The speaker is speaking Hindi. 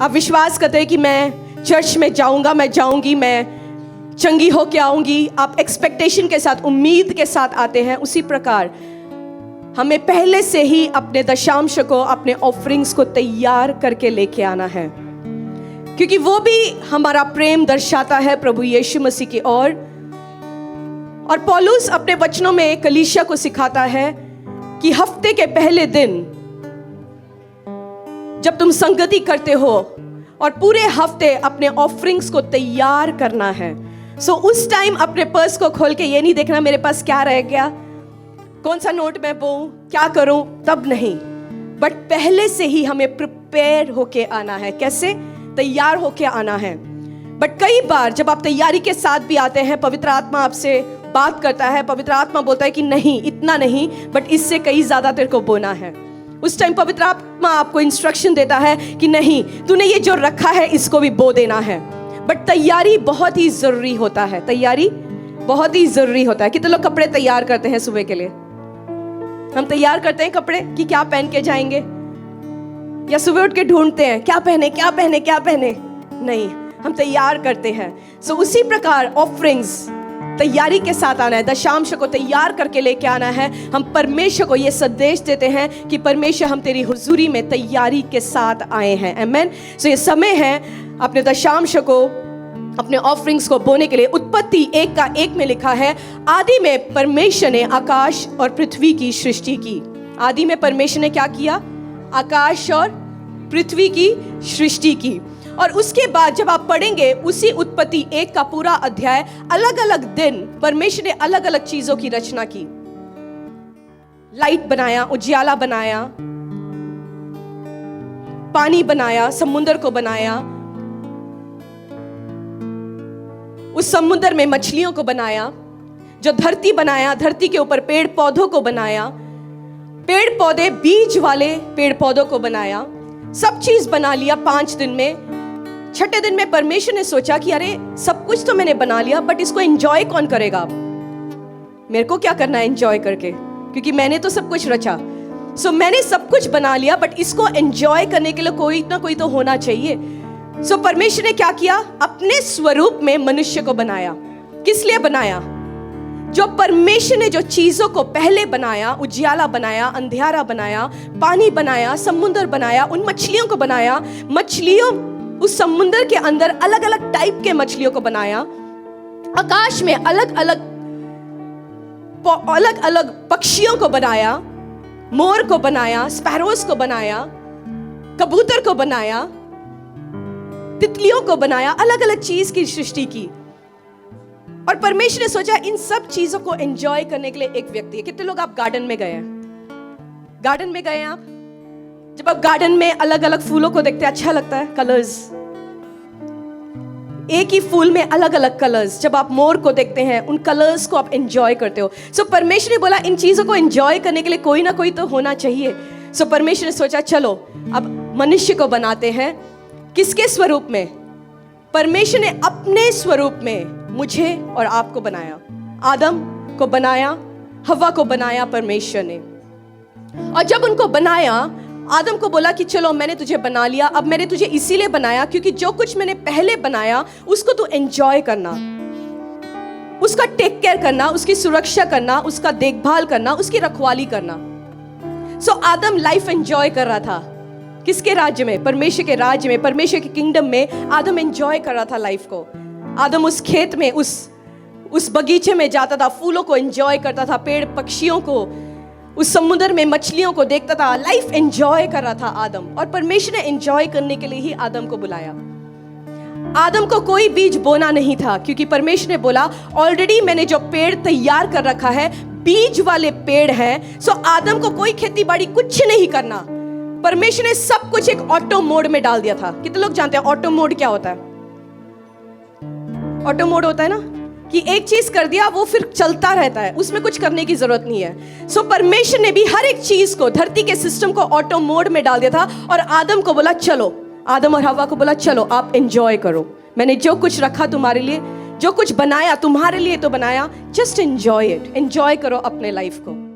आप विश्वास करते हैं कि मैं चर्च में जाऊंगा, मैं जाऊंगी, मैं चंगी होके आऊंगी, आप एक्सपेक्टेशन के साथ, उम्मीद के साथ आते हैं। उसी प्रकार हमें पहले से ही अपने दशांश को, अपने ऑफरिंग्स को तैयार करके लेके आना है, क्योंकि वो भी हमारा प्रेम दर्शाता है प्रभु यीशु मसीह की ओर। और पौलुस अपने वचनों में कलीसिया को सिखाता है कि हफ्ते के पहले दिन जब तुम संगति करते हो और पूरे हफ्ते अपने ऑफरिंग्स को तैयार करना है। सो उस टाइम अपने पर्स को खोल के ये नहीं देखना मेरे पास क्या रह गया, कौन सा नोट मैं बोऊं, क्या करूं, तब नहीं, बट पहले से ही हमें प्रिपेयर होके आना है। कैसे? तैयार होके आना है। बट कई बार जब आप तैयारी के साथ भी आते हैं, पवित्र आत्मा आपसे बात करता है, पवित्र आत्मा बोलता है कि नहीं, इतना नहीं, बट इससे कई ज्यादा तेरे को बोना है। उस टाइम पवित्र आत्मा आपको इंस्ट्रक्शन देता है कि नहीं, तूने ये जो रखा है इसको भी बो देना है। बट तैयारी बहुत ही जरूरी होता है, तैयारी बहुत ही जरूरी होता है। कितने लोग कपड़े तैयार करते हैं सुबह के लिए? हम तैयार करते हैं कपड़े कि क्या पहन के जाएंगे, या सुबह उठ के ढूंढते हैं क्या पहने क्या पहने क्या पहने? नहीं, हम तैयार करते हैं। सो उसी प्रकार ऑफरिंग्स तैयारी के साथ आना है, दशांश को तैयार करके लेके आना है। हम परमेश्वर को ये संदेश देते हैं कि परमेश्वर, हम तेरी हुजूरी में तैयारी के साथ आए हैं। आमेन। सो ये समय है अपने दशांश को, अपने ऑफरिंग्स को बोने के लिए। उत्पत्ति 1:1 में लिखा है, आदि में परमेश्वर ने आकाश और पृथ्वी की सृष्टि की। आदि में परमेश्वर ने क्या किया? आकाश और पृथ्वी की सृष्टि की। और उसके बाद जब आप पढ़ेंगे उसी उत्पत्ति 1 का पूरा अध्याय, अलग अलग दिन परमेश्वर ने अलग अलग चीजों की रचना की। लाइट बनाया, उजियाला बनाया, पानी बनाया, समुद्र को बनाया, उस समुद्र में मछलियों को बनाया, जो धरती बनाया, धरती के ऊपर पेड़ पौधों को बनाया, पेड़ पौधे, बीज वाले पेड़ पौधों को बनाया, सब चीज बना लिया 5 दिन में। छठे दिन में परमेश्वर ने सोचा कि अरे सब कुछ तो मैंने बना लिया, बट इसको एंजॉय कौन करेगा? मेरे को क्या करना है एंजॉय करके, क्योंकि मैंने तो सब कुछ रचा। सो मैंने सब कुछ बना लिया, बट इसको एंजॉय करने के लिए कोई ना कोई तो होना चाहिए। सो परमेश्वर ने क्या किया? अपने स्वरूप में मनुष्य को बनाया। किस लिए बनाया? जो परमेश्वर ने जो चीजों को पहले बनाया, उजियाला बनाया, अंधियारा बनाया, पानी बनाया, समुद्र बनाया, उन मछलियों को बनाया, मछलियों, उस समुद्र के अंदर अलग अलग टाइप के मछलियों को बनाया, आकाश में अलग अलग पक्षियों को बनाया, मोर को बनाया, स्पैरोस को बनाया, कबूतर को बनाया, तितलियों को बनाया, अलग अलग चीज की सृष्टि की। और परमेश्वर ने सोचा इन सब चीजों को एंजॉय करने के लिए एक व्यक्ति है। कितने लोग आप गार्डन में गए हैं? गार्डन में गए हैं आप? जब आप गार्डन में अलग अलग फूलों को देखते हैं, अच्छा लगता है, कलर्स, एक ही फूल में अलग अलग कलर्स। जब आप मोर को देखते हैं, उन कलर्स को आप एंजॉय करते हो। सो परमेश्वर ने बोला इन चीजों को एंजॉय करने के लिए कोई ना कोई तो होना चाहिए। सो परमेश्वर ने सोचा चलो अब मनुष्य को बनाते हैं। किसके स्वरूप में? परमेश्वर ने अपने स्वरूप में मुझे और आपको बनाया, आदम को बनाया, हवा को बनाया परमेश्वर ने। और जब उनको बनाया, आदम को बोला कि चलो मैंने तुझे बना लिया, अब मैंने तुझे इसीलिए बनाया क्योंकि जो कुछ मैंने पहले बनाया उसको तू एंजॉय करना, उसका टेक केयर करना, उसकी सुरक्षा करना, उसका देखभाल करना, उसकी रखवाली करना। सो आदम लाइफ एंजॉय कर रहा था। किसके राज्य में? परमेश्वर के राज्य में, परमेश्वर के किंगडम में आदम एंजॉय कर रहा था लाइफ को। आदम उस खेत में, उस बगीचे में जाता था, फूलों को एंजॉय करता था, पेड़ पक्षियों को, उस समुद्र में मछलियों को देखता था, लाइफ एंजॉय कर रहा था आदम। और परमेश्वर ने एंजॉय करने के लिए ही आदम को बुलाया। आदम को कोई बीज बोना नहीं था, क्योंकि परमेश्वर ने बोला ऑलरेडी मैंने जो पेड़ तैयार कर रखा है, बीज वाले पेड़ हैं। सो आदम को कोई खेती बाड़ी कुछ नहीं करना। परमेश्वर ने सब कुछ एक ऑटो मोड में डाल दिया था। कितने लोग जानते हैं ऑटो मोड क्या होता है? ऑटो मोड होता है ना कि एक चीज कर दिया वो फिर चलता रहता है, उसमें कुछ करने की जरूरत नहीं है। सो परमेश्वर ने भी हर एक चीज को, धरती के सिस्टम को ऑटो मोड में डाल दिया था। और आदम को बोला चलो, आदम और हवा को बोला चलो आप एंजॉय करो, मैंने जो कुछ रखा तुम्हारे लिए, जो कुछ बनाया तुम्हारे लिए तो बनाया, जस्ट एंजॉय इट, एंजॉय करो अपने लाइफ को।